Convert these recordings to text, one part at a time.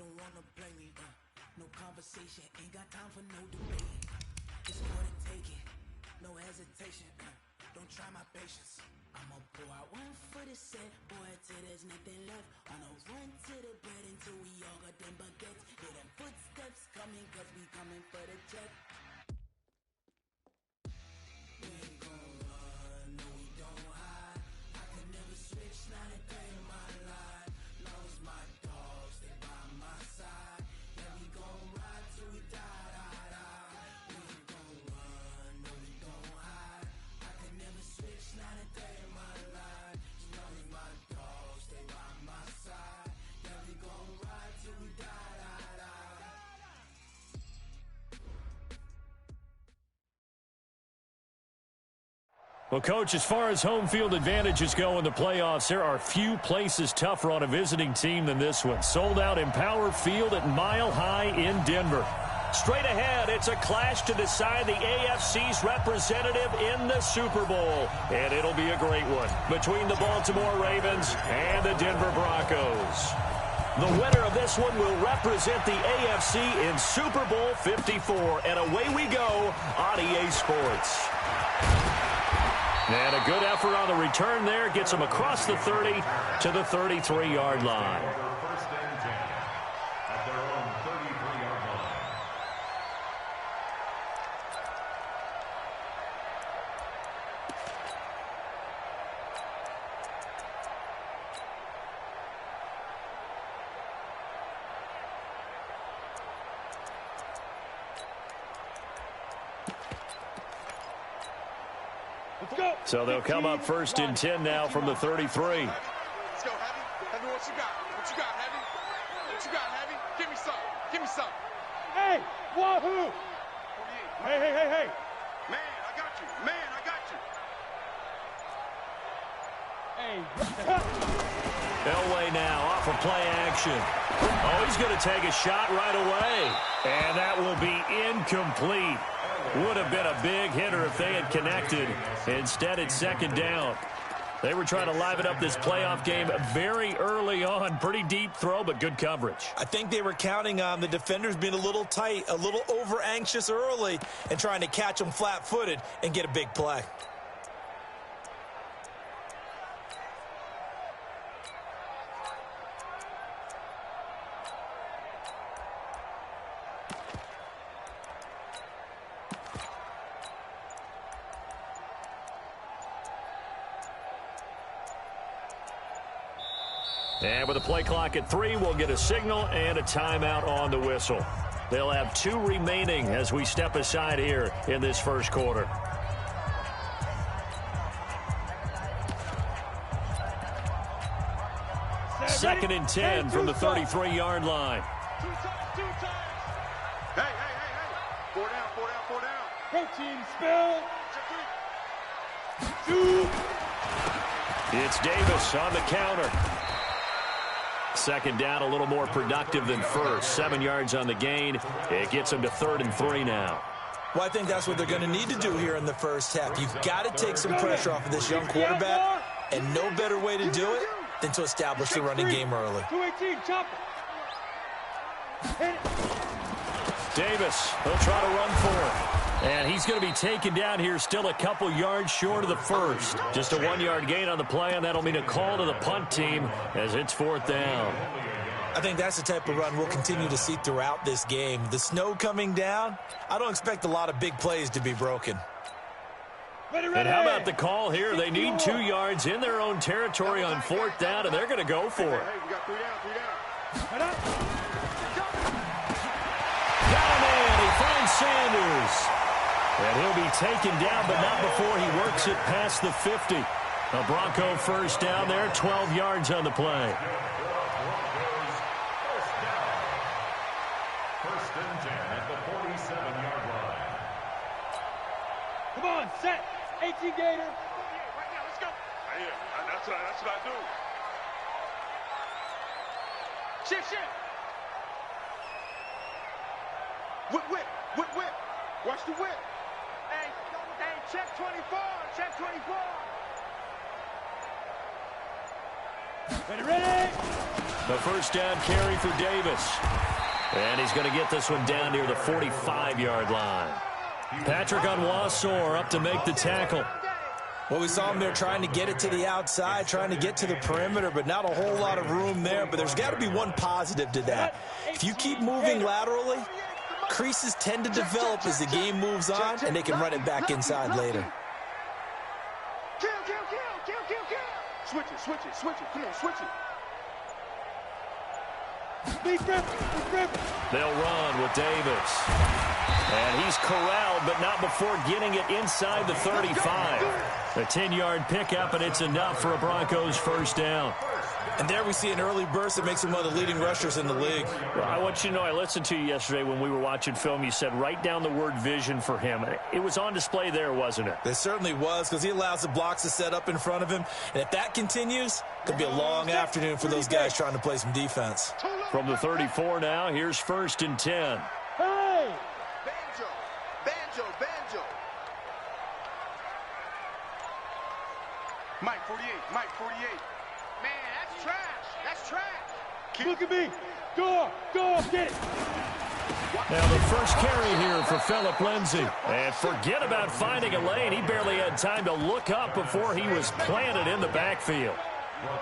don't wanna play me. No conversation, ain't got time for no debate. It's more to take it, no hesitation. Don't try my patience. I'ma pour out one for the set, boy, till there's nothing left. On a run to the bread until we all got them baguettes. Hear them footsteps coming, cause we coming for the check. We ain't gon' run, no we don't hide. I can never switch, not a day in my life. Long as my dogs, they by my side. Yeah, we gon' ride till we die, die, die. We ain't gon' run, no we don't hide. I can never switch, not a day in my life. As long as my dogs, they by my side. Yeah, we gon' ride till we die, die, die. Well, Coach, as far as home field advantages go in the playoffs, there are few places tougher on a visiting team than this one. Sold out Empower Field at Mile High in Denver. Straight ahead, it's a clash to decide the AFC's representative in the Super Bowl. And it'll be a great one between the Baltimore Ravens and the Denver Broncos. The winner of this one will represent the AFC in Super Bowl 54. And away we go on EA Sports. And a good effort on the return there. Gets them across the 30 to the 33-yard line. First and 10 at their own 33-yard line. So they'll come up first and 10 now from the 33. Let's go, Heavy. Heavy, what you got? What you got, Heavy? What you got, Heavy? Give me some. Give me some. Hey, wahoo! Hey. Man, I got you. Man, I got you. Hey. Elway now off of play action. Oh, he's going to take a shot right away. And that will be incomplete. Would have been a big hitter if they had connected. Instead, it's second down. They were trying to liven up this playoff game very early on. Pretty deep throw, but good coverage. I think they were counting on the defenders being a little tight, a little over-anxious early, and trying to catch them flat-footed and get a big play. And with the play clock at 3, we'll get a signal and a timeout on the whistle. They'll have 2 remaining as we step aside here in this first quarter. Second and 10 from the 33-yard line. Two times. Hey. 4 down. Protein spill. It's Davis on the counter. Second down, a little more productive than first. 7 yards on the gain. It gets them to 3rd and 3 now. Well, I think that's what they're going to need to do here in the first half. You've got to take some pressure off of this young quarterback, and no better way to do it than to establish the running game early. 218, chop it. Davis, he'll try to run for it. And he's going to be taken down here still a couple yards short of the first. Just a 1-yard gain on the play, and that'll mean a call to the punt team as it's 4th down. I think that's the type of run we'll continue to see throughout this game. The snow coming down, I don't expect a lot of big plays to be broken. And how about the call here? They need 2 yards in their own territory on 4th down, and they're going to go for it. Hey, we got 3 down. Got a man. He finds Sanders. And he'll be taken down, but not before he works it past the 50. A Bronco first down there, 12 yards on the play. First and 10 at the 47-yard line. Come on, set. 18 Gator. Right now, let's go. Right here. That's what I do. Shift. Whip. Watch the whip. Hey, check 24. Ready. The first down carry for Davis. And he's going to get this one down near the 45-yard line. Patrick Onwuasor up to make the tackle. Well, we saw him there trying to get it to the outside, trying to get to the perimeter, but not a whole lot of room there. But there's got to be one positive to that. If you keep moving laterally, creases tend to develop as the game moves on, and they can run it back inside later. Kill. Switch it. Come on, switch it. They'll run with Davis. And he's corralled, but not before getting it inside the 35. A 10-yard pickup, and it's enough for a Broncos first down. And there we see an early burst that makes him one of the leading rushers in the league. Well, I want you to know, I listened to you yesterday when we were watching film. You said write down the word vision for him. It was on display there, wasn't it? It certainly was, because he allows the blocks to set up in front of him. And if that continues, it could be a long afternoon for those guys trying to play some defense. From the 34 now, here's 1st and 10. Hey! Banjo. Mike 48. Man, that's trash. Look at me. Go, get it. Now the first carry here for Phillip Lindsay. And forget about finding a lane. He barely had time to look up before he was planted in the backfield.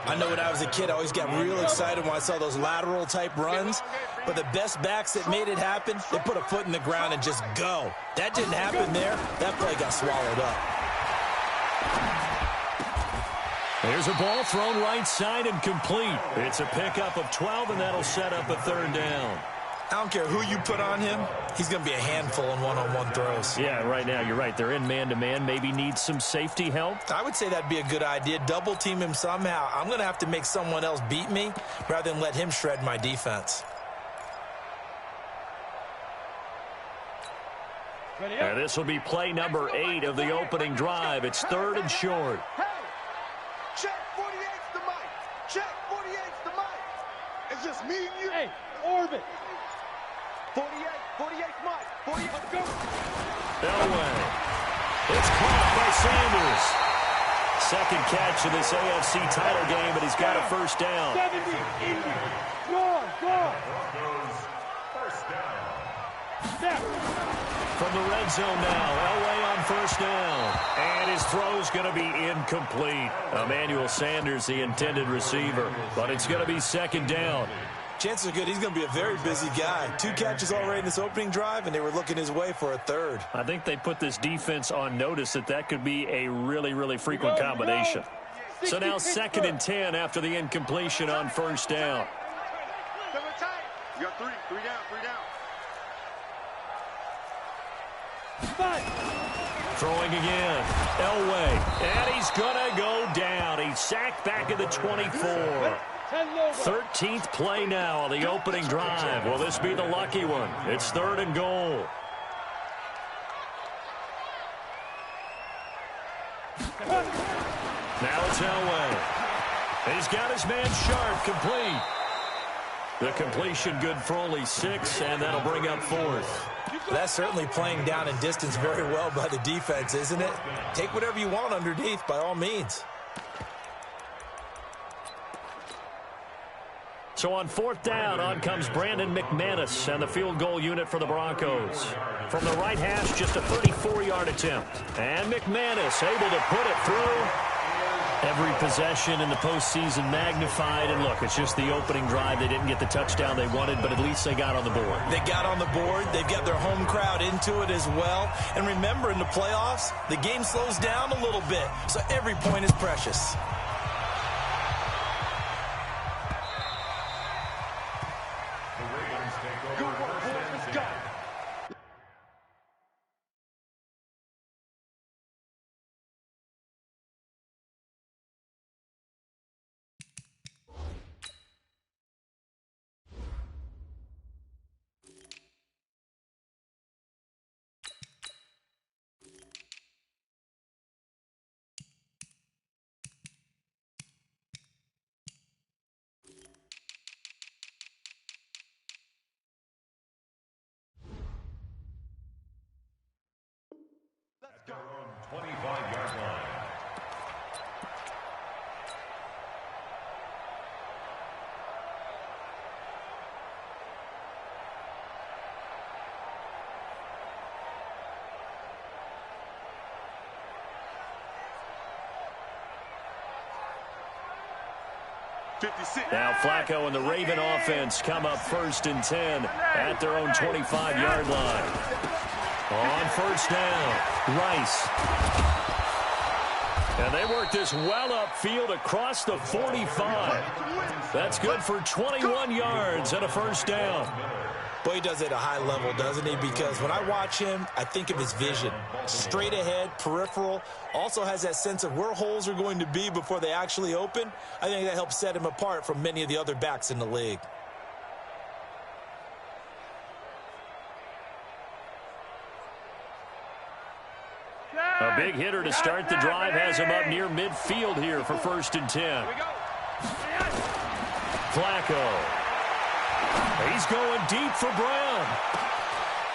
I know when I was a kid, I always got real excited when I saw those lateral-type runs. But the best backs that made it happen, they put a foot in the ground and just go. That didn't happen there. That play got swallowed up. There's a ball thrown right side and complete. It's a pickup of 12, and that'll set up a 3rd down. I don't care who you put on him. He's going to be a handful in one-on-one throws. Yeah, right now, you're right. They're in man-to-man. Maybe needs some safety help. I would say that'd be a good idea. Double team him somehow. I'm going to have to make someone else beat me rather than let him shred my defense. And this will be play number 8 of the opening drive. It's 3rd and short. Hey! Check 48's the mic. Check 48's the mic. It's just me and you. Hey, orbit. 48's mic. 48, let's go. Elway. It's caught by Sanders. Second catch of this AFC title game, but he's got a first down. 70, Indy. Go. First down. Snap. From the red zone now, Elway on first down. And his throw's going to be incomplete. Emmanuel Sanders, the intended receiver. But it's going to be 2nd down. Chances are good he's going to be a very busy guy. 2 catches already in this opening drive, and they were looking his way for a 3rd. I think they put this defense on notice that could be a really, really frequent combination. So now 2nd and 10 after the incompletion on first down. You got 3 down. Throwing again. Elway. And he's going to go down. He's sacked back at the 24. 13th play now on the opening drive. Will this be the lucky one? It's 3rd and goal. Now it's Elway. He's got his man Sharp complete. The completion good for only 6, and that'll bring up 4th. That's certainly playing down and distance very well by the defense, isn't it? Take whatever you want underneath, by all means. So on 4th down, on comes Brandon McManus and the field goal unit for the Broncos. From the right hash, just a 34-yard attempt. And McManus able to put it through. Every possession in the postseason magnified. And look, it's just the opening drive. They didn't get the touchdown they wanted, but at least they got on the board. They got on the board. They've got their home crowd into it as well. And remember, in the playoffs, the game slows down a little bit, so every point is precious. Now Flacco and the Raven offense come up 1st and 10 at their own 25-yard line. On 1st down, Rice. And they work this well upfield across the 45. That's good for 21 yards and a 1st down. Boy, he does it at a high level, doesn't he? Because when I watch him, I think of his vision. Straight ahead, peripheral. Also has that sense of where holes are going to be before they actually open. I think that helps set him apart from many of the other backs in the league. A big hitter to start the drive has him up near midfield here for 1st and 10. Flacco. He's going deep for Brown.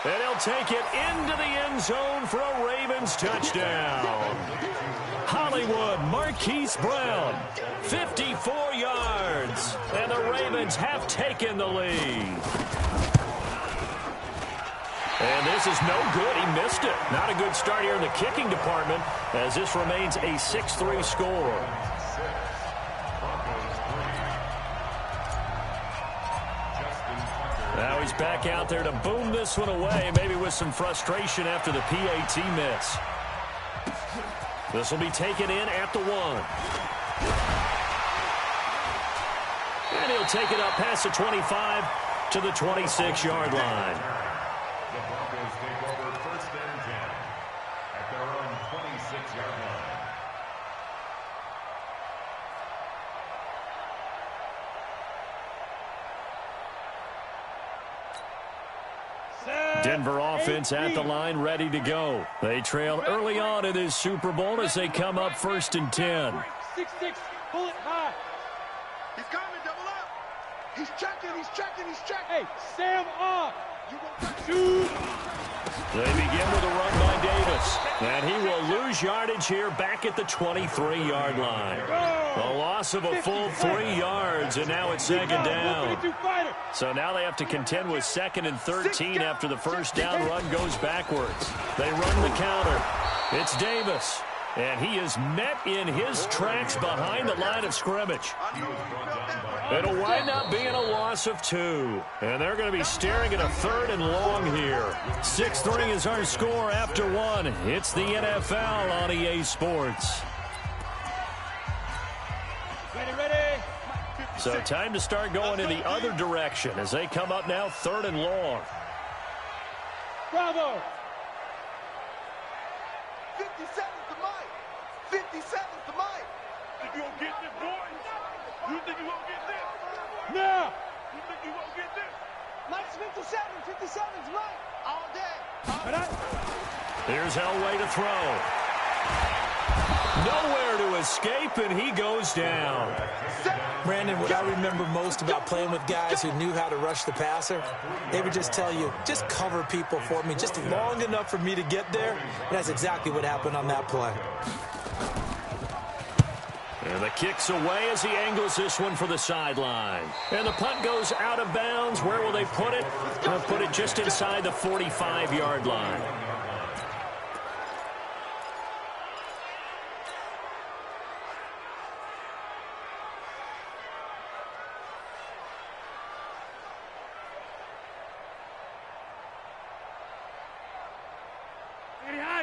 And he'll take it into the end zone for a Ravens touchdown. Hollywood Marquise Brown, 54 yards. And the Ravens have taken the lead. And this is no good. He missed it. Not a good start here in the kicking department as this remains a 6-3 score. Now he's back out there to boom this one away, maybe with some frustration after the PAT miss. This will be taken in at the 1. And he'll take it up past the 25 to the 26-yard line. The Broncos take over 1st and 10 at their own 26-yard line. Denver offense at the line, ready to go. They trail early on in this Super Bowl as they come up 1st and 10. 6-6, pull it high. He's coming, double up. He's checking, he's checking, he's checking. Hey, Sam off. Shoot. They begin with a run by Davis. And he will lose yardage here back at the 23-yard line. A loss of a full 3 yards, and now it's 2nd down. So now they have to contend with 2nd and 13 after the 1st down run goes backwards. They run the counter. It's Davis. And he is met in his tracks behind the line of scrimmage. It'll wind up being a loss of 2. And they're going to be staring at a 3rd and long here. 6-3 is our score after 1. It's the NFL on EA Sports. Ready. So time to start going in the other direction as they come up now 3rd and long. Bravo. 50 seconds to Mike. 50 seconds to Mike. Think you gonna get this, boy? You think you gonna get this? No. You think you gonna get this? Mike's 50 seconds, Mike. All day. Here's Elway to throw. Nowhere to escape, and he goes down. Brandon, what I remember most about playing with guys who knew how to rush the passer, they would just tell you, just cover people for me just long enough for me to get there. And that's exactly what happened on that play. And the kick's away as he angles this one for the sideline. And the punt goes out of bounds. Where will they put it? They'll put it just inside the 45-yard line.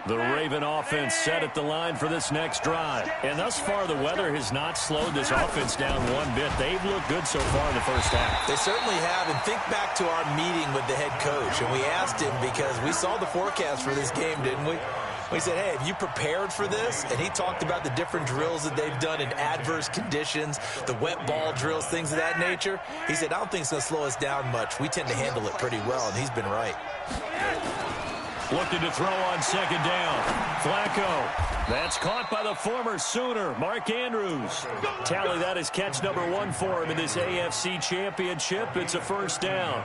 The Raven offense set at the line for this next drive. And thus far, the weather has not slowed this offense down one bit. They've looked good so far in the 1st half. They certainly have. And think back to our meeting with the head coach. And we asked him because we saw the forecast for this game, didn't we? We said, hey, have you prepared for this? And he talked about the different drills that they've done in adverse conditions, the wet ball drills, things of that nature. He said, I don't think it's going to slow us down much. We tend to handle it pretty well, and he's been right. Looking to throw on 2nd down. Flacco. That's caught by the former Sooner, Mark Andrews. Tally that is catch number 1 for him in this AFC Championship. It's a 1st down.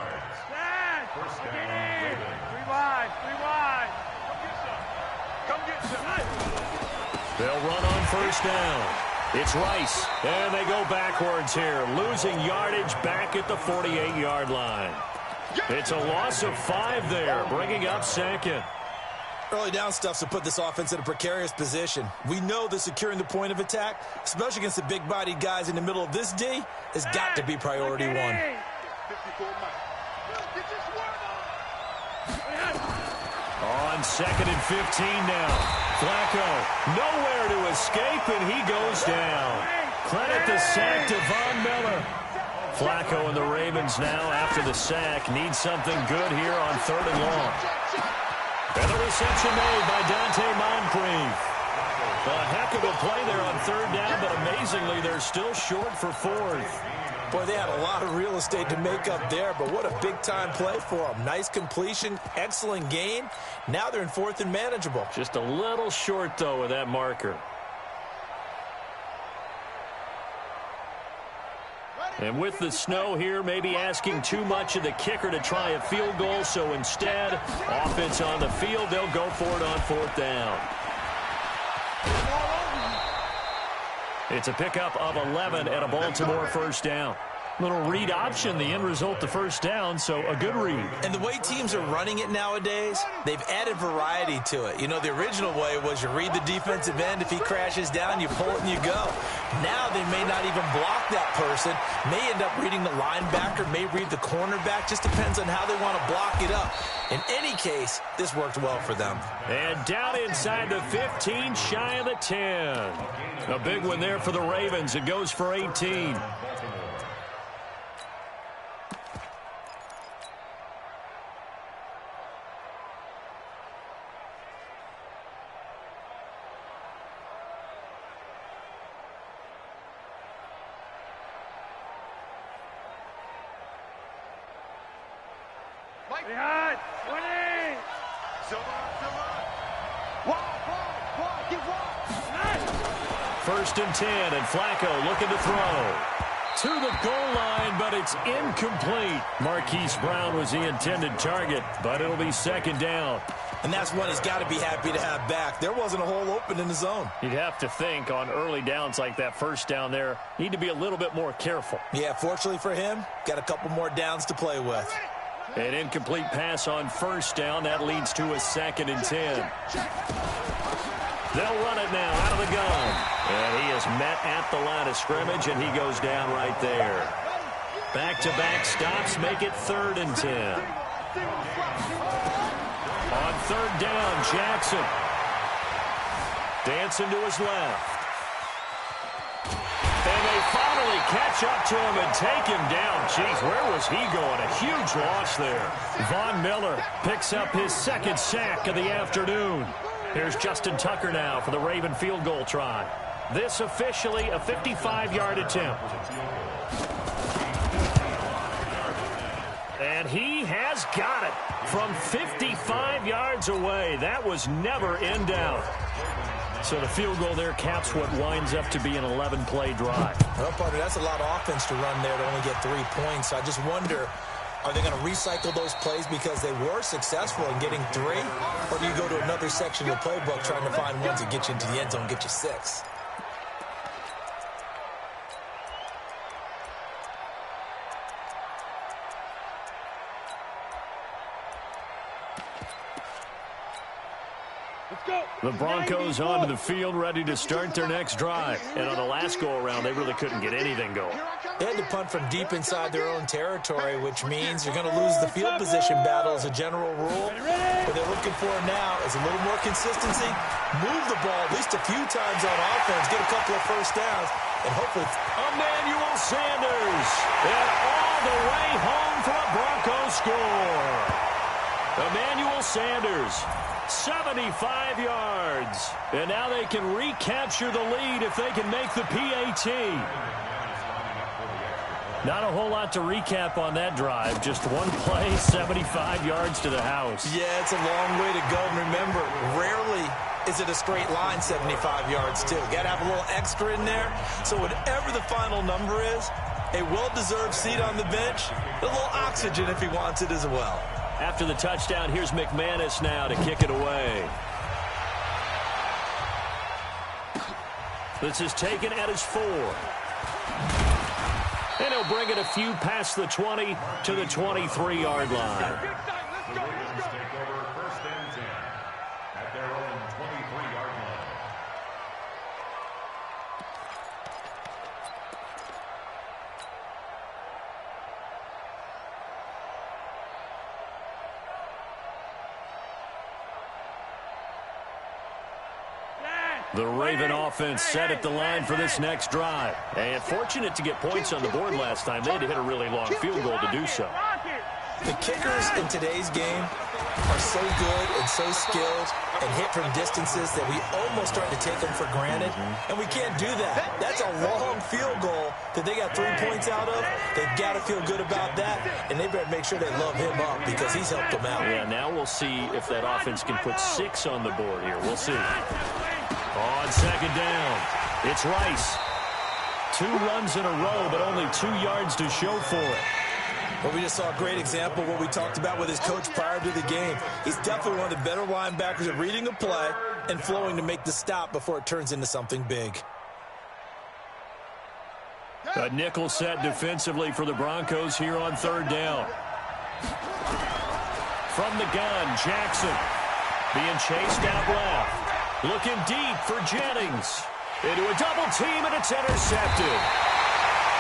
Three wide. Come get some. They'll run on 1st down. It's Rice. And they go backwards here, losing yardage back at the 48-yard line. It's a loss of 5 there, bringing up 2nd. Early down stuffs will put this offense in a precarious position. We know that securing the point of attack, especially against the big-bodied guys in the middle of this D, has got to be priority one. On 2nd and 15 now. Flacco nowhere to escape, and he goes down. Credit the sack to Von Miller. Flacco and the Ravens now, after the sack, need something good here on 3rd and long. And the reception made by Dante Moncrief. A heck of a play there on 3rd down, but amazingly, they're still short for 4th. Boy, they had a lot of real estate to make up there, but what a big-time play for them. Nice completion, excellent gain. Now they're in 4th and manageable. Just a little short, though, with that marker. And with the snow here, maybe asking too much of the kicker to try a field goal, so instead, offense on the field, they'll go for it on 4th down. It's a pickup of 11 and a Baltimore 1st down. Little read option, the end result, the 1st down, so a good read. And the way teams are running it nowadays, they've added variety to it. You know, the original way was you read the defensive end. If he crashes down, you pull it and you go. Now they may not even block that person. May end up reading the linebacker, may read the cornerback. Just depends on how they want to block it up. In any case, this worked well for them. And down inside the 15, shy of the 10. A big one there for the Ravens. It goes for 18. Behind, 20. First and 10, and Flacco looking to throw. To the goal line, but it's incomplete. Marquise Brown was the intended target, but it'll be 2nd down. And that's one he's got to be happy to have back. There wasn't a hole open in the zone. You'd have to think on early downs like that 1st down there, need to be a little bit more careful. Yeah, fortunately for him, got a couple more downs to play with. An incomplete pass on 1st down. That leads to a 2nd and 10. They'll run it now out of the gun. And he is met at the line of scrimmage, and he goes down right there. Back-to-back stops make it 3rd and 10. On 3rd down, Jackson. Dancing to his left. And they finally catch up to him and take him down. Jeez, where was he going? A huge loss there. Von Miller picks up his 2nd sack of the afternoon. Here's Justin Tucker now for the Raven field goal try. This officially a 55-yard attempt. And he has got it from 55 yards away. That was never in doubt. So the field goal there caps what winds up to be an 11-play drive. Well, partner, that's a lot of offense to run there to only get 3 points. So I just wonder, are they going to recycle those plays because they were successful in getting 3? Or do you go to another section of the playbook trying to find ones that get you into the end zone and get you 6? The Broncos onto the field, ready to start their next drive. And on the last go-around, they really couldn't get anything going. They had to punt from deep inside their own territory, which means you're going to lose the field position battle as a general rule. What they're looking for now is a little more consistency, move the ball at least a few times on offense, get a couple of 1st downs, and hopefully Emmanuel Sanders. And all the way home for a Broncos score. Emmanuel Sanders. 75 yards. And now they can recapture the lead if they can make the PAT. Not a whole lot to recap on that drive. Just one play, 75 yards to the house. Yeah, it's a long way to go. And remember, rarely is it a straight line 75 yards, too. Got to have a little extra in there. So whatever the final number is, a well-deserved seat on the bench, a little oxygen if he wants it as well. After the touchdown, here's McManus now to kick it away. This is taken at his 4. And he'll bring it a few past the 20 to the 23-yard line. The Ravens take over 1st and 10 at The Raven offense set at the line for this next drive. And fortunate to get points on the board last time. They had to hit a really long field goal to do so. The kickers in today's game are so good and so skilled and hit from distances that we almost start to take them for granted, and we can't do that. That's a long field goal that they got 3 points out of. They've got to feel good about that, and they better make sure they love him up because he's helped them out. Yeah, now we'll see if that offense can put 6 on the board here. We'll see. On second down, it's Rice. 2 runs in a row, but only 2 yards to show for it. Well, we just saw a great example of what we talked about with his coach prior to the game. He's definitely one of the better linebackers at reading a play and flowing to make the stop before it turns into something big. A nickel set defensively for the Broncos here on third down. From the gun, Jackson being chased out left. Looking deep for Jennings. Into a double team, and it's intercepted.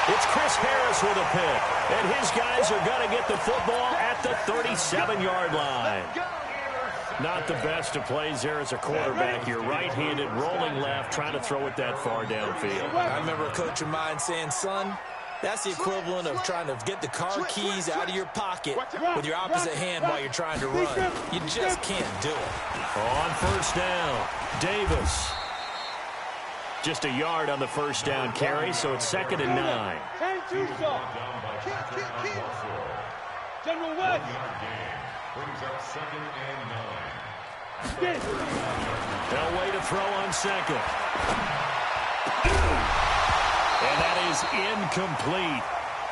It's Chris Harris with a pick, and his guys are going to get the football at the 37-yard line. Not the best of plays there as a quarterback. You're right-handed, rolling left, trying to throw it that far downfield. I remember a coach of mine saying, son, that's the equivalent of trying to get the car keys out of your pocket with your opposite hand while you're trying to run. You just can't do it. On first down, Davis. Just a yard on the first down carry, so it's 2nd and 9. General West. Brings up 2nd and 9. They'll wait to throw on second. And that is incomplete.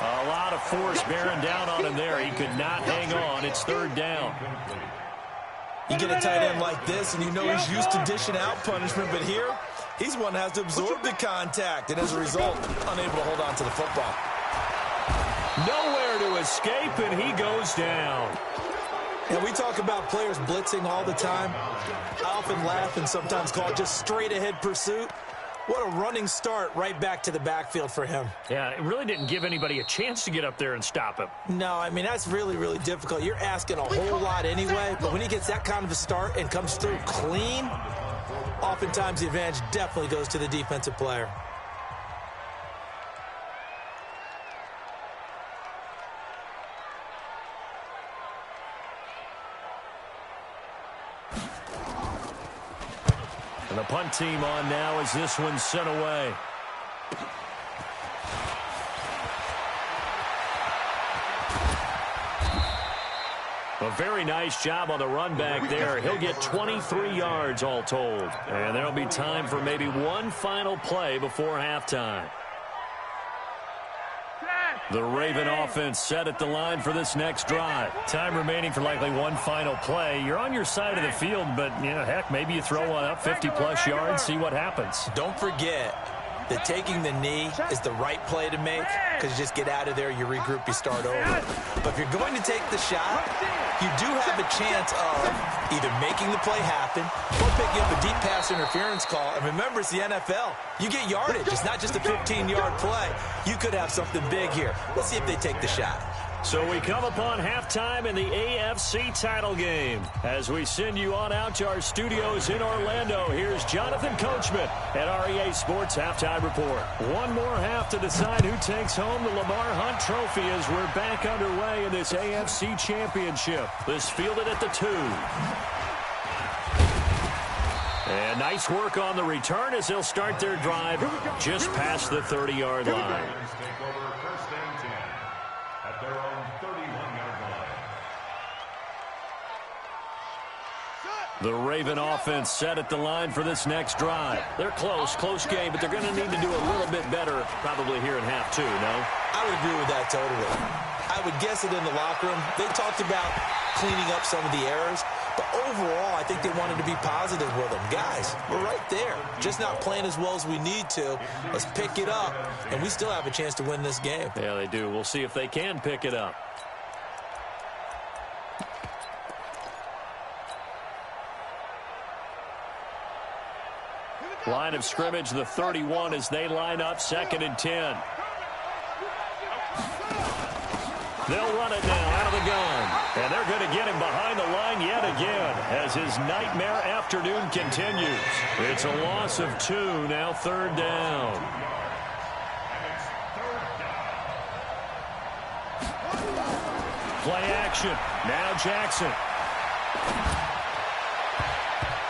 A lot of force bearing down on him there. He could not hang on. It's 3rd down. You get a tight end like this, and you know he's used to dishing out punishment, but here, he's one that has to absorb the contact, and as a result, unable to hold on to the football. Nowhere to escape, and he goes down. And we talk about players blitzing all the time. I often laugh and sometimes call it just straight-ahead pursuit. What a running start right back to the backfield for him. Yeah, it really didn't give anybody a chance to get up there and stop him. No, I mean, that's really, really difficult. You're asking a whole lot anyway, but when he gets that kind of a start and comes through clean, oftentimes the advantage definitely goes to the defensive player. And the punt team on now as this one's sent away. A very nice job on the run back there. He'll get 23 yards all told. And there'll be time for maybe one final play before halftime. The Raven offense set at the line for this next drive. Time remaining for likely one final play. You're on your side of the field, but, you know, heck, maybe you throw one up 50-plus yards, see what happens. Don't forget that taking the knee is the right play to make because you just get out of there, you regroup, you start over. But if you're going to take the shot, you do have a chance of either making the play happen or picking up a deep pass interference call. And remember, it's the NFL. You get yardage. It's not just a 15-yard play. You could have something big here. Let's see if they take the shot. So we come upon halftime in the AFC title game. As we send you on out to our studios in Orlando, here's Jonathan Coachman at REA Sports Halftime Report. One more half to decide who takes home the Lamar Hunt Trophy as we're back underway in this AFC Championship. This fielded at the 2. And nice work on the return as they'll start their drive just past the 30-yard line. The Raven offense set at the line for this next drive. They're close game, but they're going to need to do a little bit better probably here in half 2, no? I would agree with that totally. I would guess it in the locker room. They talked about cleaning up some of the errors, but overall, I think they wanted to be positive with them. Guys, we're right there. Just not playing as well as we need to. Let's pick it up, and we still have a chance to win this game. Yeah, they do. We'll see if they can pick it up. Line of scrimmage, the 31 as they line up 2nd and 10. They'll run it now out of the gun. And they're going to get him behind the line yet again as his nightmare afternoon continues. It's a loss of 2, now 3rd down. Play action. Now Jackson.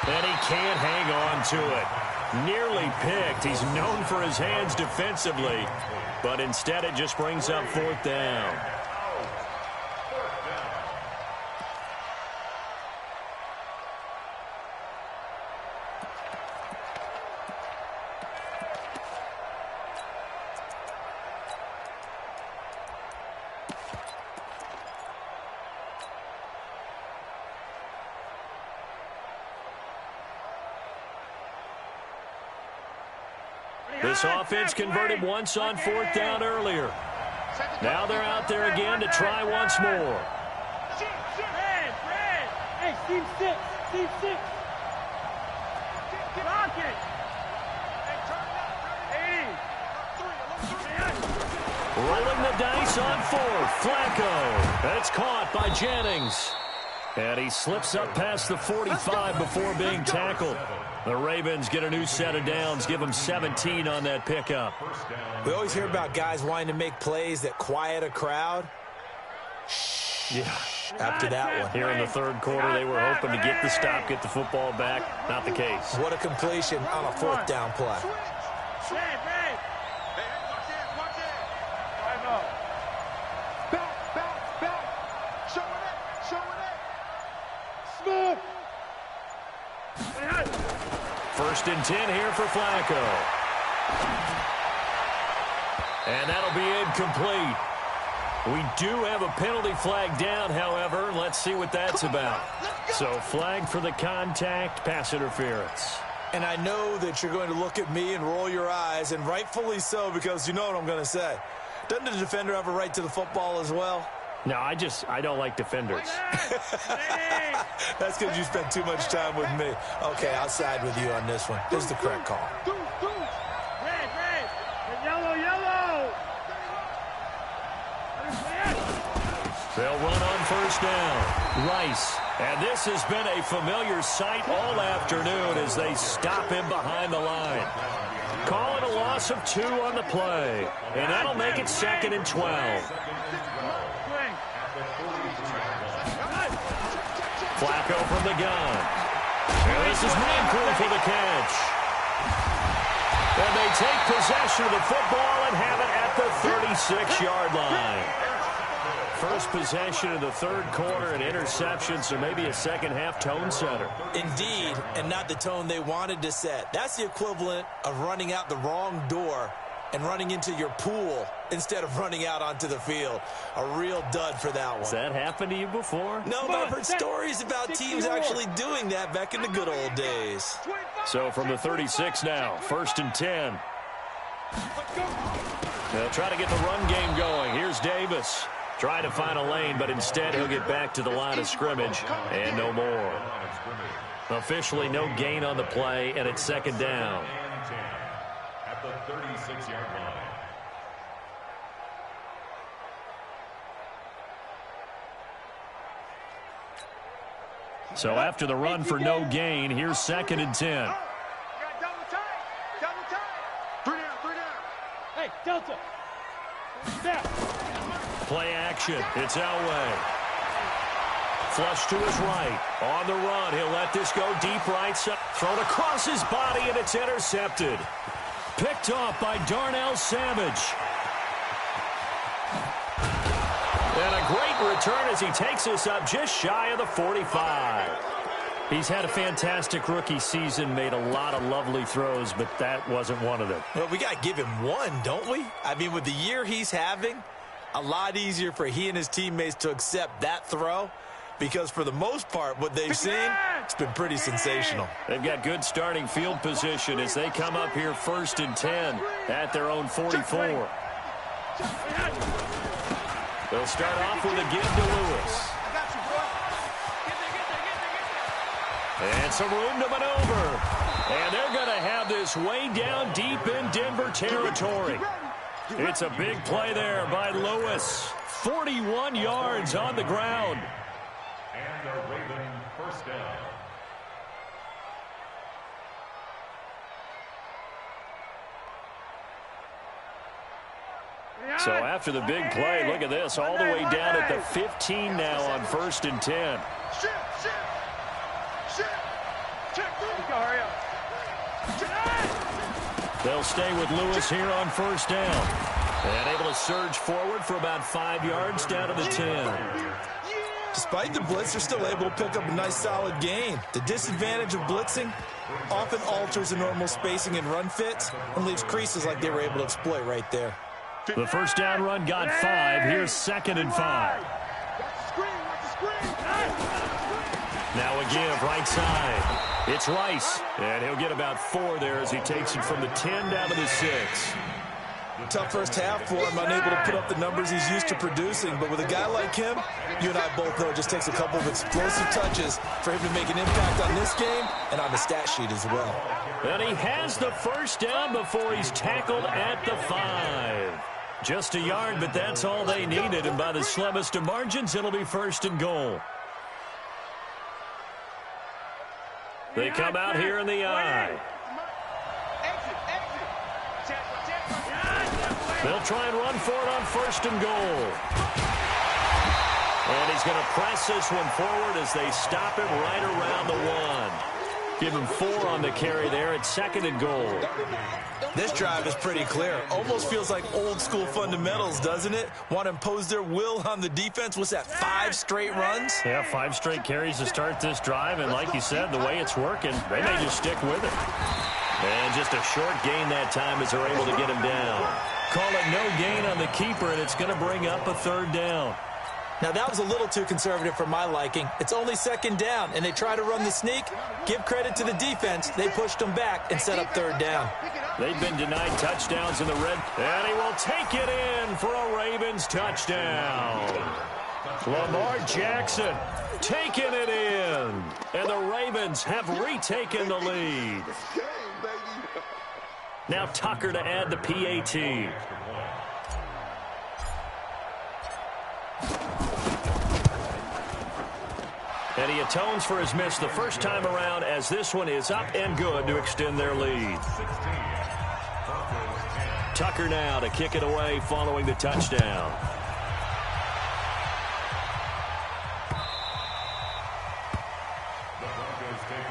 And he can't hang on to it. Nearly picked. He's known for his hands defensively, but instead it just brings up 4th down. This offense converted once on 4th down earlier. Now they're out there again to try once more. Hey, team 6. Team 6. Rock it. Rolling the dice on 4th. Flacco. That's caught by Jennings. And he slips up past the 45 before being tackled. The Ravens get a new set of downs, give them 17 on that pickup. We always hear about guys wanting to make plays that quiet a crowd. Yeah. After that one. Here in the 3rd quarter, they were hoping to get the stop, get the football back. Not the case. What a completion on a 4th down play. First and 10 here for Flacco. And that'll be incomplete. We do have a penalty flag down, however. Let's see what that's about. So flag for the contact, pass interference. And I know that you're going to look at me and roll your eyes, and rightfully so, because you know what I'm going to say. Doesn't the defender have a right to the football as well? No, I don't like defenders. That's because you spent too much time with me. Okay, I'll side with you on this one. This is the correct call. Red. Yellow. They'll run on 1st down. Rice. And this has been a familiar sight all afternoon as they stop him behind the line. Call it a loss of 2 on the play. And that'll make it 2nd and 12. Flacco from the gun. And this is Renfrew for the catch. And they take possession of the football and have it at the 36-yard line. First possession of the 3rd quarter, an interception, so maybe a second-half tone setter. Indeed, and not the tone they wanted to set. That's the equivalent of running out the wrong door and running into your pool instead of running out onto the field. A real dud for that one. Has that happened to you before? No, but I've heard stories about teams actually doing that back in the good old days. So from the 36 now, 1st and 10. They'll try to get the run game going. Here's Davis. Trying to find a lane, but instead he'll get back to the line of scrimmage and no more. Officially no gain on the play, and it's 2nd down. At the 36-yard line. So after the run for no gain, here's 2nd and 10. Double time. 3 down. Hey, Delta. Snap. Play action. It's Elway. Flush to his right. On the run. He'll let this go deep right side. Thrown across his body, and it's intercepted. Picked off by Darnell Savage. And a great return as he takes us up just shy of the 45. He's had a fantastic rookie season, made a lot of lovely throws, but that wasn't one of them. Well, we got to give him one, don't we? I mean, with the year he's having, a lot easier for he and his teammates to accept that throw, because for the most part, what they've seen, it's been pretty sensational. They've got good starting field position as they come up here 1st and 10 at their own 44. They'll start off with a give to Lewis. And some room to maneuver. And they're going to have this way down deep in Denver territory. It's a big play there by Lewis. 41 yards on the ground. And a Raven first down. So after the big play, look at this, all the way down at the 15 now on 1st and 10. They'll stay with Lewis here on 1st down. And able to surge forward for about 5 yards down to the 10. Despite the blitz, they're still able to pick up a nice solid gain. The disadvantage of blitzing often alters the normal spacing and run fits and leaves creases like they were able to exploit right there. The first down run got 5. Here's 2nd and 5. Now a give right side. It's Rice, and he'll get about 4 there as he takes it from the 10 down to the 6. Tough first half for him, unable to put up the numbers he's used to producing. But with a guy like him, you and I both know it just takes a couple of explosive touches for him to make an impact on this game and on the stat sheet as well. And he has the first down before he's tackled at the 5. Just a yard, but that's all they needed. And by the slimmest of margins, it'll be 1st and goal. They come out here in the I. They'll try and run for it on 1st and goal. And he's going to press this one forward as they stop him right around the 1. Give him 4 on the carry there at 2nd and goal. This drive is pretty clear. Almost feels like old school fundamentals, doesn't it? Want to impose their will on the defense. What's that, 5 straight runs? Yeah, 5 straight carries to start this drive. And like you said, the way it's working, they may just stick with it. And just a short gain that time as they're able to get him down. Call it no gain on the keeper, and it's going to bring up a 3rd down. Now, that was a little too conservative for my liking. It's only 2nd down, and they try to run the sneak. Give credit to the defense. They pushed them back and set up 3rd down. They've been denied touchdowns in the red. And he will take it in for a Ravens touchdown. Lamar Jackson taking it in. And the Ravens have retaken the lead. Now Tucker to add the PAT. And he atones for his miss the first time around as this one is up and good to extend their lead. Tucker now to kick it away following the touchdown.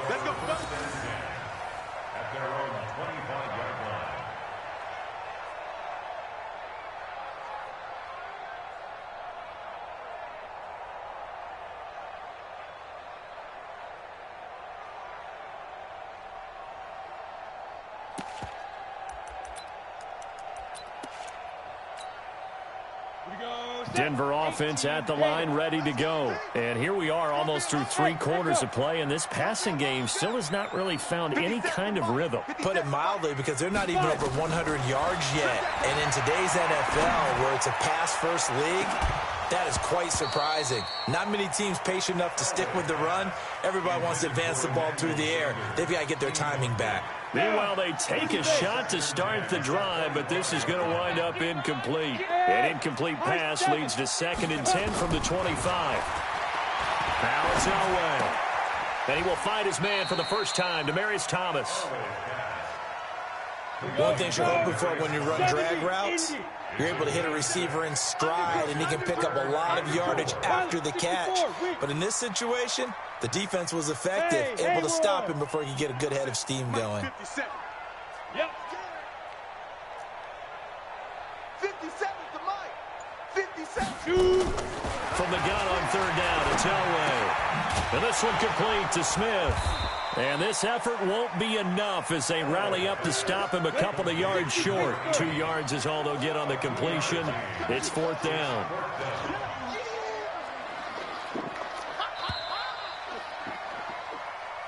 Let's go. At their own 25-yard line. Denver offense at the line, ready to go. And here we are almost through 3 quarters of play, and this passing game still has not really found any kind of rhythm. Put it mildly, because they're not even over 100 yards yet. And in today's NFL, where it's a pass-first league, that is quite surprising. Not many teams patient enough to stick with the run. Everybody wants to advance the ball through the air. They've got to get their timing back. Meanwhile, they take a shot to start the drive, but this is going to wind up incomplete. An incomplete pass leads to 2nd and 10 from the 25. Now it's Elway. And he will find his man for the first time, Demaryius Thomas. One thing you're hoping for when you run drag routes, you're able to hit a receiver in stride, and he can pick up a lot of yardage after the catch. But in this situation, the defense was effective, able to stop him before he could get a good head of steam going. 57. Yep. 57 to Mike. 57. From the gun on 3rd down, it's Elway. And this one complete to Smith. And this effort won't be enough as they rally up to stop him a couple of yards short. 2 yards is all they'll get on the completion. It's 4th down.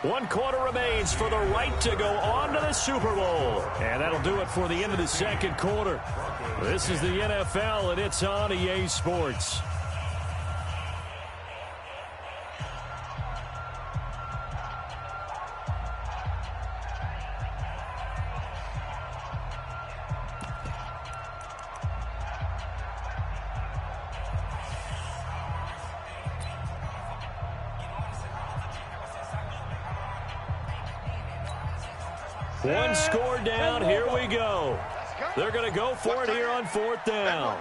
One quarter remains for the right to go on to the Super Bowl. And that'll do it for the end of the 2nd quarter. This is the NFL, and it's on EA Sports. One score down. Here we go. They're going to go for it here on 4th down.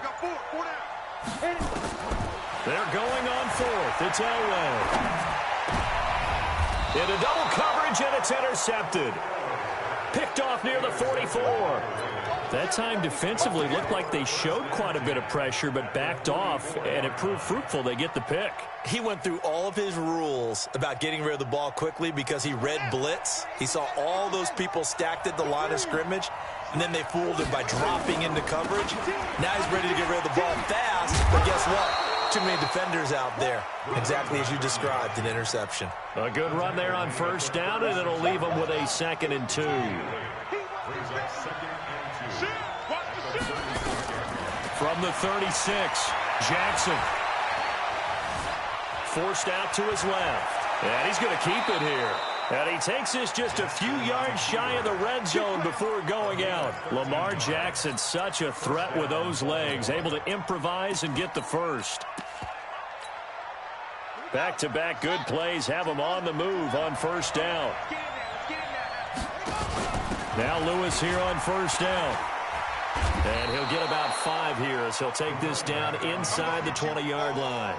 They're going on 4th. It's Elway. Into double coverage, and it's intercepted. Picked off near the 44. That time defensively looked like they showed quite a bit of pressure but backed off, and it proved fruitful. They get the pick. He went through all of his rules about getting rid of the ball quickly because he read blitz. He saw all those people stacked at the line of scrimmage, and then they fooled him by dropping into coverage. Now he's ready to get rid of the ball fast, but guess what? Too many defenders out there. Exactly as you described, an interception. A good run there on 1st down, and it'll leave them with a 2nd and 2. From the 36, Jackson. Forced out to his left. And he's going to keep it here. And he takes this just a few yards shy of the red zone before going out. Lamar Jackson, such a threat with those legs, able to improvise and get the first. Back-to-back good plays have him on the move on 1st down. Now Lewis here on 1st down. And he'll get about 5 here as he'll take this down inside the 20-yard line.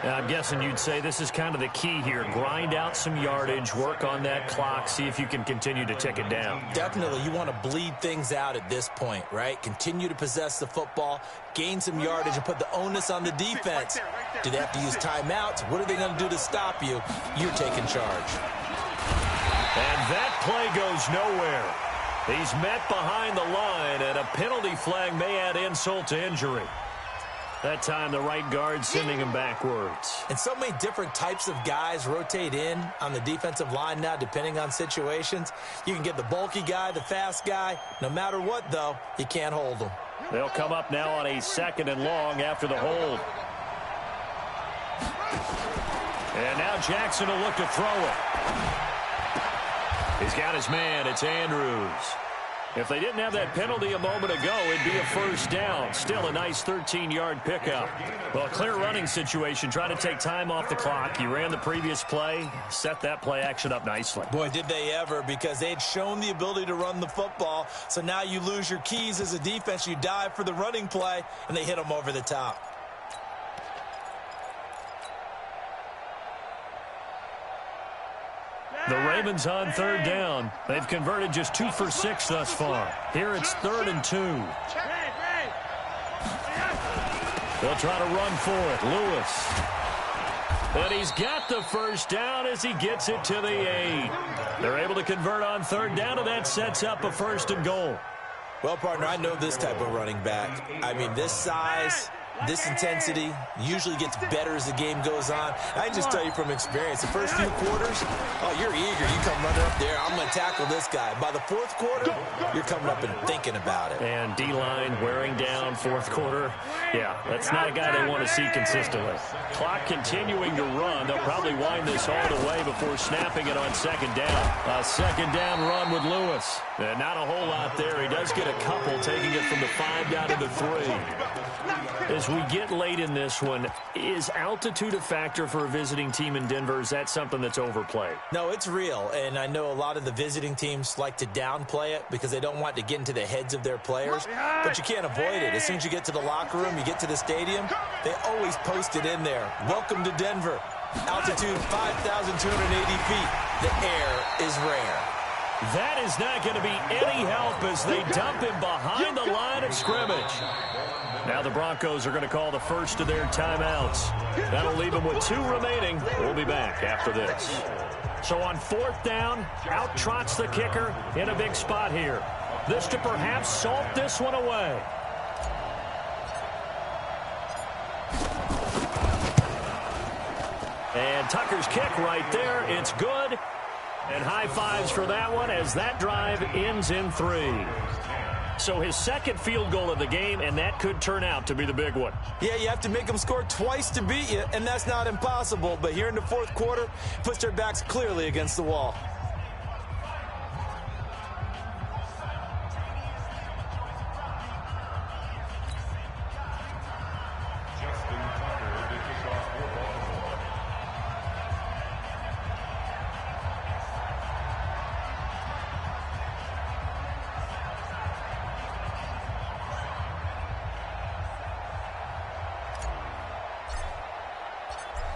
Now, I'm guessing you'd say this is kind of the key here. Grind out some yardage, work on that clock, see if you can continue to tick it down. Definitely, you want to bleed things out at this point, right? Continue to possess the football, gain some yardage, and put the onus on the defense. Do they have to use timeouts? What are they going to do to stop you? You're taking charge. And that play goes nowhere. He's met behind the line, and a penalty flag may add insult to injury. That time, the right guard sending him backwards. And so many different types of guys rotate in on the defensive line now, depending on situations. You can get the bulky guy, the fast guy. No matter what, though, you can't hold them. They'll come up now on a 2nd and long after the hold. And now Jackson will look to throw it. He's got his man. It's Andrews. If they didn't have that penalty a moment ago, it'd be a 1st down. Still a nice 13-yard pickup. Well, a clear running situation, trying to take time off the clock. You ran the previous play, set that play action up nicely. Boy, did they ever, because they had shown the ability to run the football. So now you lose your keys as a defense. You dive for the running play, and they hit them over the top. The Ravens on 3rd down. They've converted just 2 for 6 thus far. Here it's 3rd and 2. They'll try to run for it. Lewis. And he's got the 1st down as he gets it to the 8. They're able to convert on 3rd down, and that sets up a 1st and goal. Well, partner, I know this type of running back. I mean, this size, this intensity usually gets better as the game goes on. I can just tell you from experience, the first few quarters, oh, you're eager. You come running up there, I'm going to tackle this guy. By the 4th quarter, you're coming up and thinking about it. And D-line wearing down 4th quarter. Yeah, that's not a guy they want to see consistently. Clock continuing to run. They'll probably wind this all the way before snapping it on 2nd down. A 2nd down run with Lewis. And not a whole lot there. He does get a couple, taking it from the 5 down to the 3. As we get late in this one, is altitude a factor for a visiting team in Denver? Is that something that's overplayed? No, it's real, and I know a lot of the visiting teams like to downplay it because they don't want to get into the heads of their players, but you can't avoid it. As soon as you get to the locker room, you get to the stadium, they always post it in there. Welcome to Denver. Altitude 5,280 feet. The air is rare. That is not going to be any help as they dump him behind the line of scrimmage. Now the Broncos are going to call the first of their timeouts. That'll leave them with 2 remaining. We'll be back after this. So on 4th down, out trots the kicker in a big spot here. This to perhaps salt this one away. And Tucker's kick right there. It's good. And high fives for that one as that drive ends in 3. So his 2nd field goal of the game, and that could turn out to be the big one. Yeah, you have to make them score twice to beat you, and that's not impossible. But here in the 4th quarter, puts their backs clearly against the wall.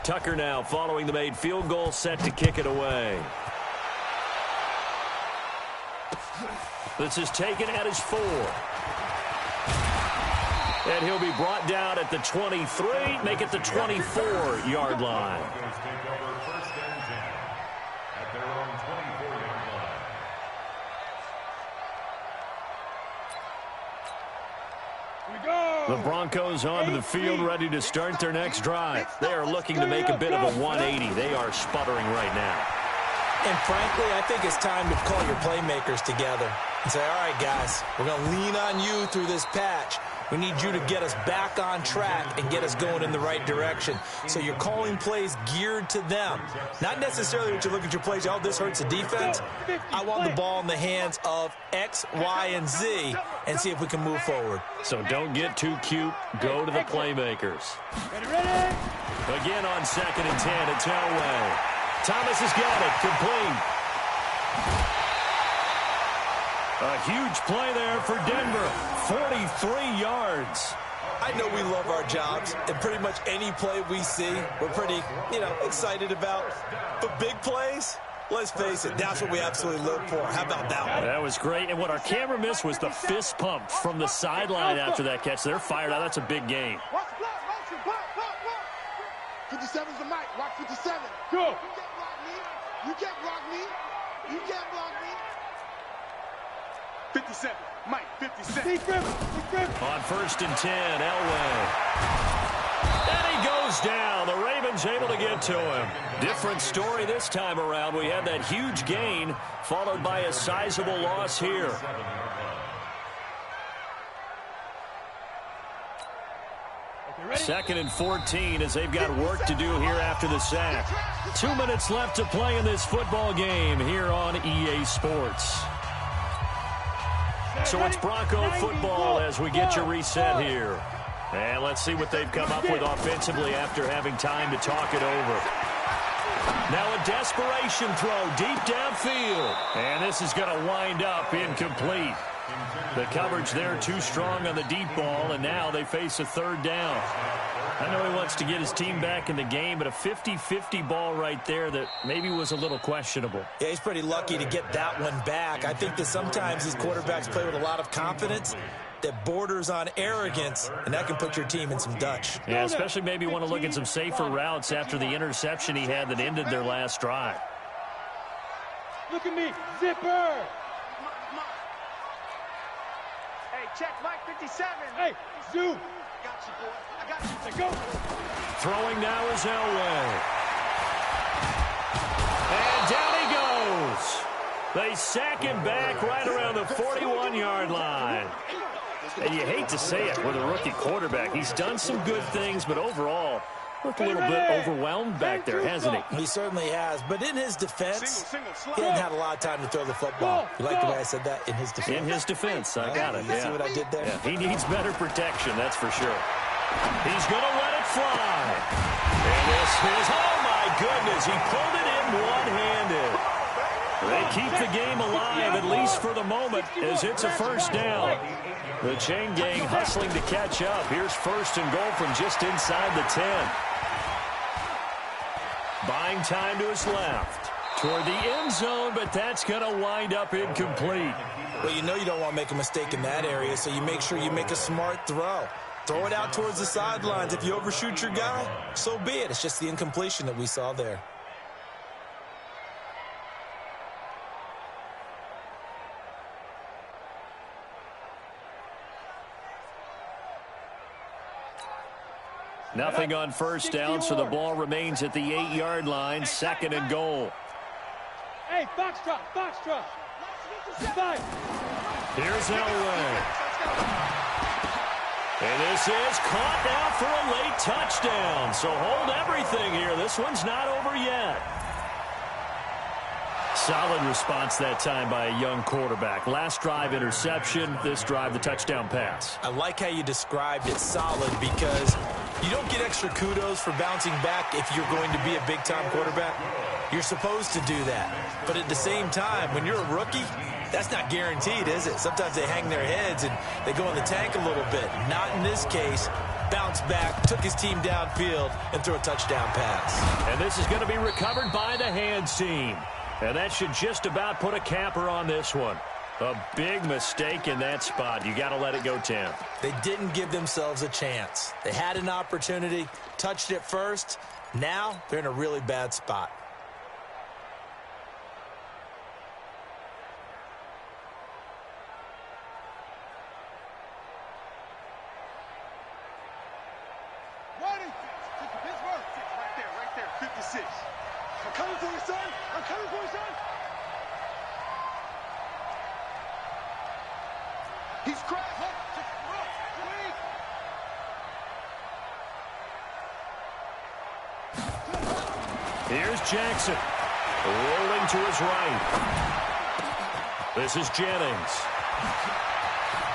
Tucker now following the made field goal, set to kick it away. This is taken at his 4. And he'll be brought down at the 23, make it the 24-yard line. The Broncos onto the field, ready to start their next drive. They are looking to make a bit of a 180. They are sputtering right now. And frankly, I think it's time to call your playmakers together and say, all right, guys, we're going to lean on you through this patch. We need you to get us back on track and get us going in the right direction. So you're calling plays geared to them. Not necessarily what you look at your plays, oh, this hurts the defense. I want the ball in the hands of X, Y, and Z and see if we can move forward. So don't get too cute. Go to the playmakers. Again on 2nd and 10, it's Elway. Thomas has got it, complete. A huge play there for Denver, 43 yards. I know we love our jobs, and pretty much any play we see, we're pretty, excited about. But big plays, let's face it, that's what we absolutely live for. How about that one? That was great, and what our camera missed was the fist pump from the sideline after that catch. They're fired out. That's a big gain. 57's the mic. Watch 57. Go. You can't block me. You can't block me. 57. Mike, 57. On 1st and 10, Elway. And he goes down. The Ravens able to get to him. Different story this time around. We had that huge gain followed by a sizable loss here. Second and 14 as they've got work to do here after the sack. 2 minutes left to play in this football game here on EA Sports. So it's Bronco football as we get your reset here. And let's see what they've come up with offensively after having time to talk it over. Now a desperation throw deep downfield. And this is going to wind up incomplete. The coverage there too strong on the deep ball, and now they face a 3rd down. I know he wants to get his team back in the game, but a 50-50 ball right there that maybe was a little questionable. Yeah, he's pretty lucky to get that one back. I think that sometimes these quarterbacks play with a lot of confidence that borders on arrogance, and that can put your team in some Dutch. Yeah, especially maybe want to look at some safer routes after the interception he had that ended their last drive. Look at me, zipper. Check Mike 57. Hey, Zoo. Got you, boy. I got you. Let's go. Throwing now is Elway. And down he goes. They sack him back right around the 41-yard line. And you hate to say it with a rookie quarterback. He's done some good things, but overall, looked a little bit overwhelmed back there, hasn't he? He certainly has. But in his defense, he hadn't had a lot of time to throw the football. You like the way I said that? In his defense? In his defense. I got it. You see what I did there? Yeah, he needs better protection, that's for sure. He's going to let it fly. And this is, oh my goodness, he pulled it in one-handed. They keep the game alive, at least for the moment, as it's a 1st down. The chain gang hustling to catch up. Here's 1st and goal from just inside the 10. Buying time to his left. Toward the end zone, but that's going to wind up incomplete. Well, you know you don't want to make a mistake in that area, so you make sure you make a smart throw. Throw it out towards the sidelines. If you overshoot your guy, so be it. It's just the incompletion that we saw there. Nothing on 1st down, so the ball remains at the 8-yard line, 2nd and goal. Hey, foxtrot. Here's Elway. And this is caught now for a late touchdown. So hold everything here. This one's not over yet. Solid response that time by a young quarterback. Last drive interception, this drive the touchdown pass. I like how you described it solid because you don't get extra kudos for bouncing back if you're going to be a big-time quarterback. You're supposed to do that. But at the same time, when you're a rookie, that's not guaranteed, is it? Sometimes they hang their heads and they go in the tank a little bit. Not in this case. bounced back, took his team downfield, and threw a touchdown pass. And this is going to be recovered by the hands team. And that should just about put a capper on this one. A big mistake in that spot. You got to let it go 10. They didn't give themselves a chance. They had an opportunity, touched it first. Now they're in a really bad spot. Right there, 56. I'm coming for you, son. I'm coming for you, son. He's cracked. Here's Jackson. Rolling to his right. This is Jennings.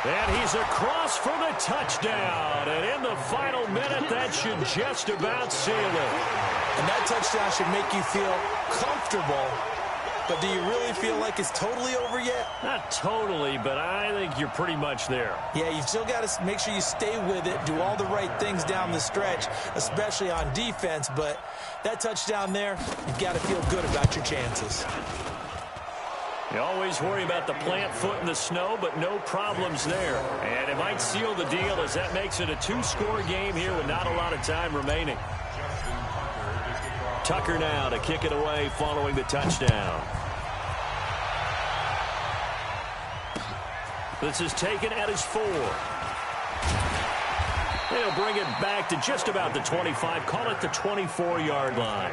And he's across for the touchdown. And in the final minute, that should just about seal it. And that touchdown should make you feel comfortable. But do you really feel like it's totally over yet? Not totally, but I think you're pretty much there. Yeah, you still got to make sure you stay with it, do all the right things down the stretch, especially on defense. But that touchdown there, you've got to feel good about your chances. You always worry about the plant foot in the snow, but no problems there. And it might seal the deal as that makes it a two-score game here with not a lot of time remaining. Tucker now to kick it away following the touchdown. This is taken at his 4. They'll bring it back to just about the 25. Call it the 24-yard line.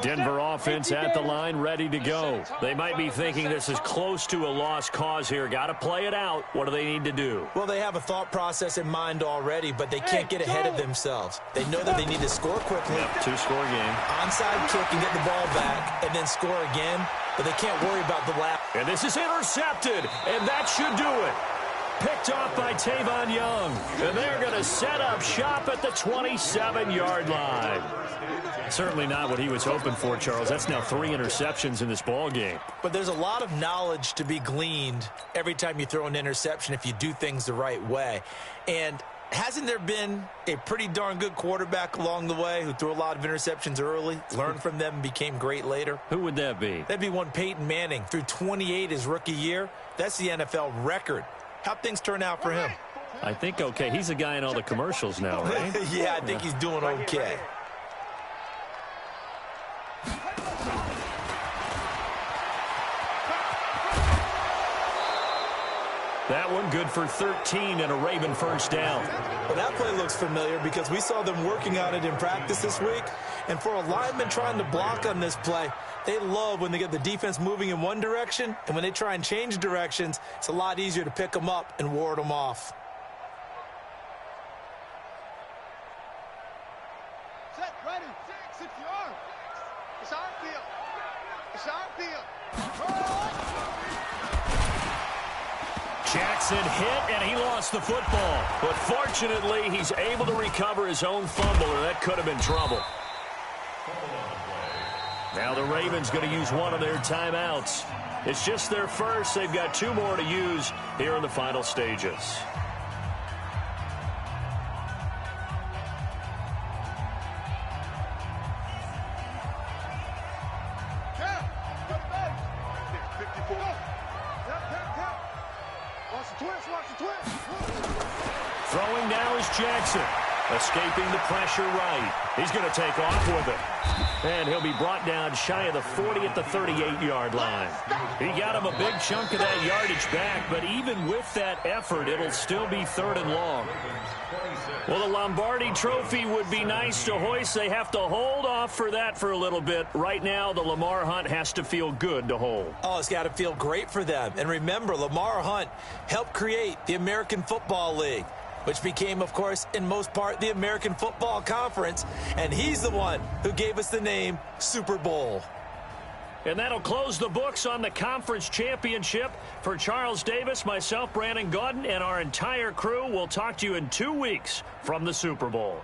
Denver offense at the line, ready to go. They might be thinking this is close to a lost cause here. Got to play it out. What do they need to do? Well, they have a thought process in mind already, but they can't get ahead of themselves. They know that they need to score quickly. Yep, two-score game. Onside kick and get the ball back, and then score again. But they can't worry about the lap. And this is intercepted, and that should do it. Picked off by Tavon Young. And they're going to set up shop at the 27-yard line. Certainly not what he was hoping for, Charles. That's now 3 interceptions in this ball game. But there's a lot of knowledge to be gleaned every time you throw an interception if you do things the right way. And hasn't there been a pretty darn good quarterback along the way who threw a lot of interceptions early, learned from them, and became great later? Who would that be? That'd be one Peyton Manning. Threw 28 his rookie year. That's the NFL record. How'd things turn out for him? I think okay. He's a guy in all the commercials now, right? Yeah, I think he's doing okay. That one good for 13 and a Raven first down. Well, that play looks familiar because we saw them working on it in practice this week. And for a lineman trying to block on this play, they love when they get the defense moving in one direction. And when they try and change directions, it's a lot easier to pick them up and ward them off. Set, ready, 6, it's your arm. It's our field. It's our field. Jackson hit, and he lost the football. But fortunately, he's able to recover his own fumble, or that could have been trouble. Now the Ravens going to use one of their timeouts. It's just their first. They've got 2 more to use here in the final stages. Throwing now is Jackson. Escaping the pressure right. He's going to take off with it. And he'll be brought down shy of the 40 at the 38-yard line. He got him a big chunk of that yardage back, but even with that effort, it'll still be 3rd and long. Well, the Lombardi Trophy would be nice to hoist. They have to hold off for that for a little bit. Right now, the Lamar Hunt has to feel good to hold. Oh, it's got to feel great for them. And remember, Lamar Hunt helped create the American Football League, which became, of course, in most part, the American Football Conference. And he's the one who gave us the name Super Bowl. And that'll close the books on the conference championship. For Charles Davis, myself, Brandon Gaudin, and our entire crew, we'll talk to you in 2 weeks from the Super Bowl.